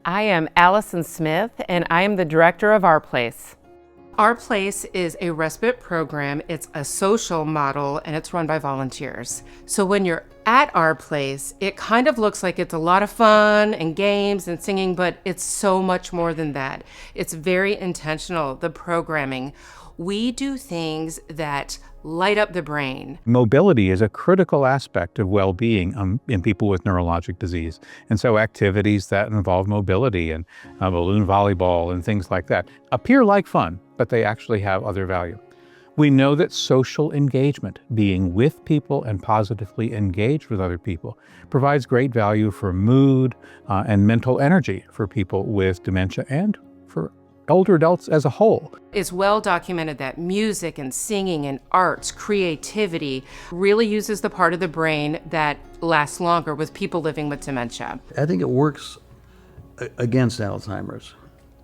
I am Allison Smith, and I am the director of Our Place. Our Place is a respite program. It's a social model, and it's run by volunteers. So when you're at Our Place, it kind of looks like it's a lot of fun and games and singing, but it's so much more than that. It's very intentional, the programming. We do things that light up the brain. Mobility is a critical aspect of well-being in people with neurologic disease. And so activities that involve mobility and balloon volleyball and things like that appear like fun, but they actually have other value. We know that social engagement, being with people and positively engaged with other people, provides great value for mood and mental energy for people with dementia and for older adults as a whole. It's well documented that music and singing and arts, creativity really uses the part of the brain that lasts longer with people living with dementia. I think it works against Alzheimer's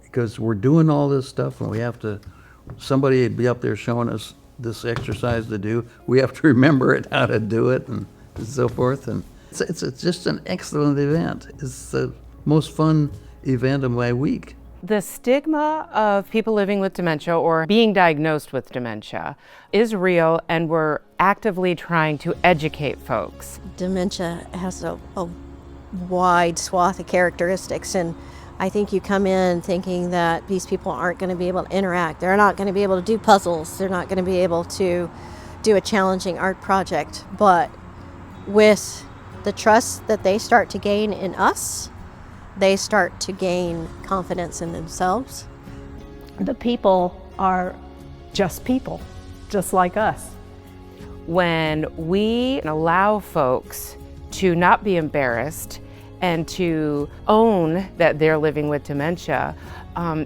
because we're doing all this stuff and we have to, somebody would be up there showing us this exercise to do. We have to remember it, how to do it and so forth. And it's just an excellent event. It's the most fun event of my week. The stigma of people living with dementia or being diagnosed with dementia is real, and we're actively trying to educate folks. Dementia has a wide swath of characteristics, and I think you come in thinking that these people aren't going to be able to interact. They're not going to be able to do puzzles. They're not going to be able to do a challenging art project. But with the trust that they start to gain in us, they start to gain confidence in themselves. The people are just people, just like us. When we allow folks to not be embarrassed and to own that they're living with dementia,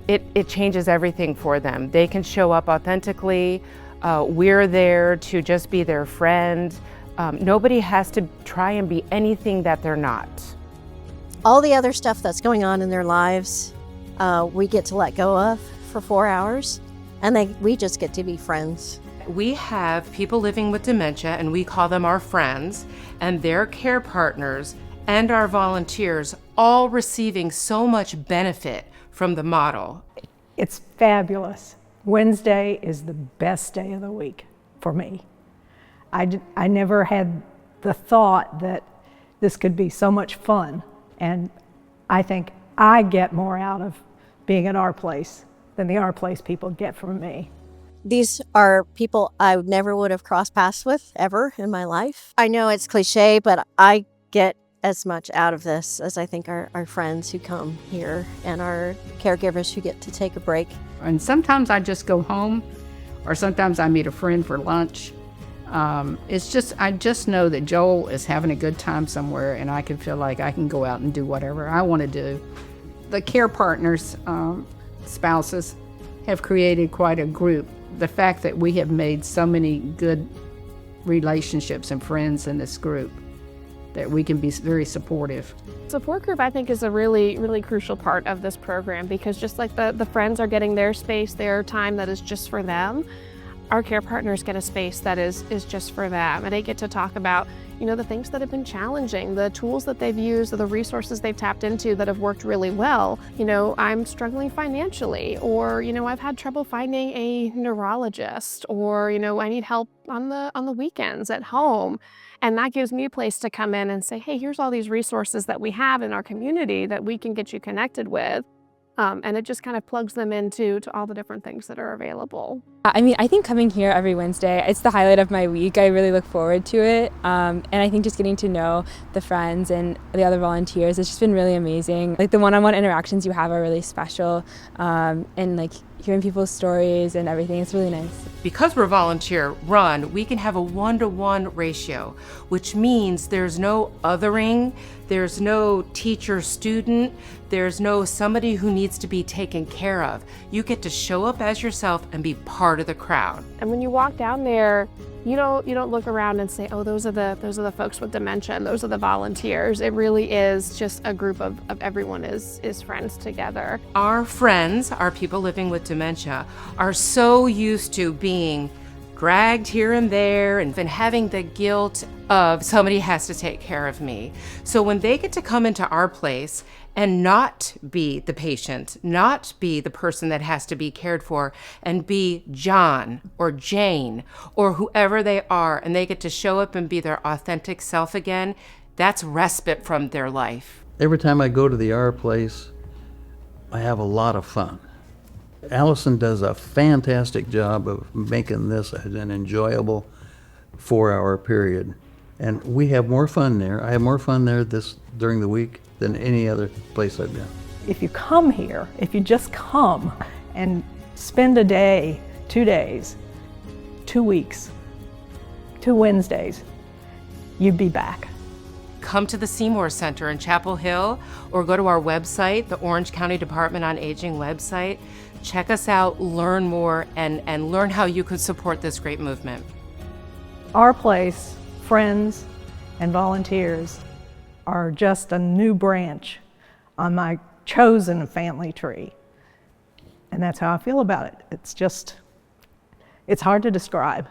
it changes everything for them. They can show up authentically. We're there to just be their friend. Nobody has to try and be anything that they're not. All the other stuff that's going on in their lives, we get to let go of for 4 hours, and we just get to be friends. We have people living with dementia, and we call them our friends, and their care partners and our volunteers all receiving so much benefit from the model. It's fabulous. Wednesday is the best day of the week for me. I never had the thought that this could be so much fun. And I think I get more out of being at Our Place than the Our Place people get from me. These are people I never would have crossed paths with ever in my life. I know it's cliche, but I get as much out of this as I think our friends who come here and our caregivers who get to take a break. And sometimes I just go home, or sometimes I meet a friend for lunch. I just know that Joel is having a good time somewhere, and I can feel like I can go out and do whatever I want to do. The care partners, spouses, have created quite a group. The fact that we have made so many good relationships and friends in this group, that we can be very supportive. Support group, I think, is a really, really crucial part of this program, because just like the friends are getting their space, their time that is just for them, our care partners get a space that is just for them, and they get to talk about, the things that have been challenging, the tools that they've used, or the resources they've tapped into that have worked really well. I'm struggling financially, or I've had trouble finding a neurologist, or I need help on the weekends at home. And that gives me a place to come in and say, hey, here's all these resources that we have in our community that we can get you connected with. And it just kind of plugs them into all the different things that are available. I think coming here every Wednesday, it's the highlight of my week. I really look forward to it. And I think just getting to know the friends and the other volunteers, it's just been really amazing. Like the one-on-one interactions you have are really special. And like hearing people's stories and everything, it's really nice. Because we're volunteer run, we can have a 1-to-1 ratio, which means there's no othering, there's no teacher-student, there's no somebody who needs to be taken care of. You get to show up as yourself and be part of the crowd. And when you walk down there, you don't look around and say, oh, those are the folks with dementia and those are the volunteers. It really is just a group of everyone is friends together. Our friends, our people living with dementia, are so used to being dragged here and there and been having the guilt of somebody has to take care of me. So when they get to come into our place and not be the patient, not be the person that has to be cared for, and be John or Jane or whoever they are, and they get to show up and be their authentic self again, that's respite from their life. Every time I go to the Our Place, I have a lot of fun. Allison does a fantastic job of making this an enjoyable 4-hour period. And we have more fun there. I have more fun there during the week than any other place I've been. If you come here, if you just come and spend a day, 2 days, 2 weeks, 2 Wednesdays, you'd be back. Come to the Seymour Center in Chapel Hill or go to our website, the Orange County Department on Aging website. Check us out, learn more, and learn how you could support this great movement. Our Place, friends, and volunteers are just a new branch on my chosen family tree. And that's how I feel about it. It's hard to describe.